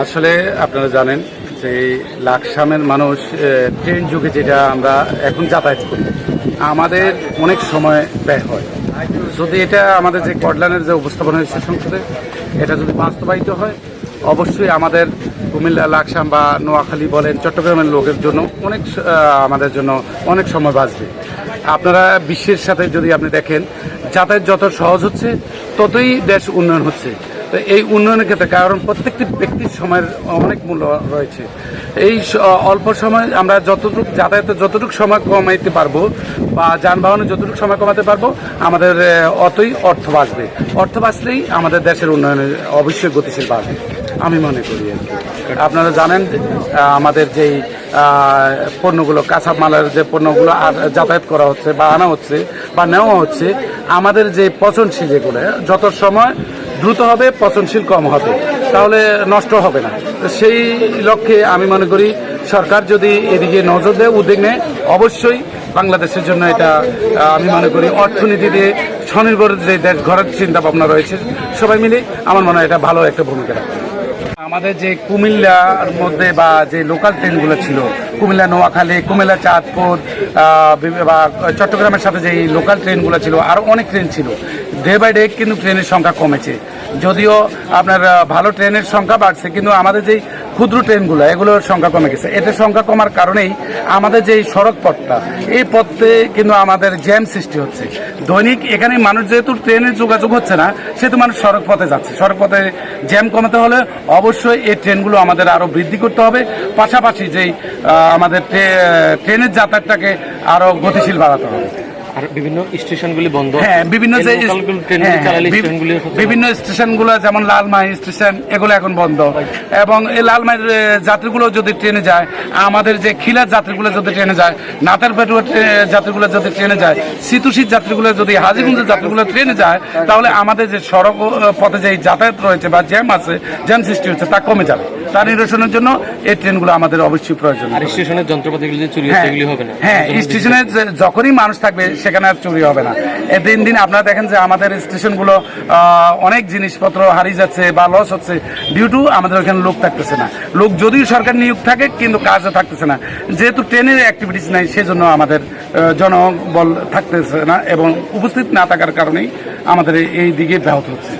আসলে আপনারা জানেন যে লাকসামের মানুষ ট্রেন যুগে যেটা আমরা এখন যাতায়াত করি, আমাদের অনেক সময় ব্যয় হয়। যদি এটা আমাদের যে কডলানের যে উপস্থাপনা হয়েছে সংসদে, এটা যদি বাস্তবায়িত হয়, অবশ্যই আমাদের কুমিল্লা, লাকসাম বা নোয়াখালী বলেন, চট্টগ্রামের লোকের জন্য আমাদের জন্য অনেক সময় বাঁচবে। আপনারা বিশ্বের সাথে যদি আপনি দেখেন, যাতায়াত যত সহজ হচ্ছে ততই দেশ উন্নয়ন হচ্ছে। তো এই উন্নয়নের ক্ষেত্রে কারণ প্রত্যেকটি ব্যক্তির সময়ের অনেক মূল্য রয়েছে। এই অল্প সময় আমরা যতটুকু সময় কমাইতে পারবো বা যানবাহনে যতটুকু সময় কমাতে পারবো, আমাদের অতই অর্থ বাঁচবে। অর্থ বাঁচলেই আমাদের দেশের উন্নয়নে অবশ্যই গতিশীল বাড়বে আমি মনে করি। আপনারা জানেন আমাদের যেই পণ্যগুলো, কাঁচামালের যে পণ্যগুলো যাতায়াত করা হচ্ছে বা আনা হচ্ছে বা নেওয়া হচ্ছে, আমাদের যে পচনশীল যেগুলো যত সময় দ্রুত হবে, পচনশীল কম হবে, তাহলে নষ্ট হবে না। তো সেই লক্ষ্যে আমি মনে করি সরকার যদি এদিকে নজর দেয়, উদ্যোগ নেয়, অবশ্যই বাংলাদেশের জন্য এটা আমি মনে করি অর্থনীতিতে স্বনির্ভর যে দেশ গড়ার চিন্তা ভাবনা রয়েছে, সবাই মিলে আমার মনে হয় এটা ভালো একটা ভূমিকা রাখবে। আমাদের যে কুমিল্লার মধ্যে বা যে লোকাল ট্রেনগুলো ছিল, কুমিল্লা, নোয়াখালী, কুমিল্লা, চাঁদপুর বা চট্টগ্রামের সাথে যে লোকাল ট্রেনগুলো ছিল, আরও অনেক ট্রেন ছিল। ডে বাই ডে কিন্তু ট্রেনের সংখ্যা কমেছে। যদিও আপনার ভালো ট্রেনের সংখ্যা বাড়ছে, কিন্তু আমাদের যেই ক্ষুদ্র ট্রেনগুলো, এগুলোর সংখ্যা কমে গেছে। এটার সংখ্যা কমার কারণেই আমাদের যে সড়ক পথটা, এই পথে কিন্তু আমাদের জ্যাম সৃষ্টি হচ্ছে। দৈনিক এখানে মানুষ যেহেতু ট্রেনের যোগাযোগ হচ্ছে না, সেহেতু মানুষ সড়ক পথে যাচ্ছে। সড়ক পথে জ্যাম কমাতে হলে অবশ্যই এই ট্রেনগুলো আমাদের আরও বৃদ্ধি করতে হবে। পাশাপাশি যেই আমাদের ট্রেনের যাতায়াতটাকে আরও গতিশীল বাড়াতে হবে। আর বিভিন্ন স্টেশনগুলি বন্ধ। হ্যাঁ, বিভিন্ন স্টেশনগুলো যেমন লালমাই স্টেশন, এগুলো এখন বন্ধ। এবং এই লালমাইয়ের যাত্রীগুলো যদি ট্রেনে যায়, আমাদের যে খিলার যাত্রীগুলো যদি ট্রেনে যায়, নাতারপেটুয়া যাত্রীগুলো যদি ট্রেনে যায়, সিতুশির যাত্রীগুলো যদি, হাজিগঞ্জের যাত্রীগুলো ট্রেনে যায়, তাহলে আমাদের যে সড়ক পথে যে যাতায়াত রয়েছে বা জ্যাম আছে, জ্যাম সৃষ্টি হচ্ছে, তা কমে যাবে। তার নিরসনের জন্য এই ট্রেনগুলো আমাদের অবশ্যই প্রয়োজন। আর স্টেশনের যন্ত্রপাতিগুলো যে চুরি হচ্ছে, এগুলি হবে না। হ্যাঁ, স্টেশনে যখনই মানুষ থাকবে সেখানে আর চুরি হবে না। দিন দিন আপনারা দেখেন যে আমাদের স্টেশনগুলো অনেক জিনিসপত্র হারিয়ে যাচ্ছে বা লস হচ্ছে, ডিউ টু আমাদের ওখানে লোক থাকতেছে না। লোক যদিও সরকার নিয়োগ থাকে, কিন্তু কাজও থাকতেছে না। যেহেতু ট্রেনের অ্যাক্টিভিটিস নাই, সেজন্য আমাদের জনবল থাকতেছে না, এবং উপস্থিত না থাকার কারণেই আমাদের এই দিকে ব্যাহত হচ্ছে।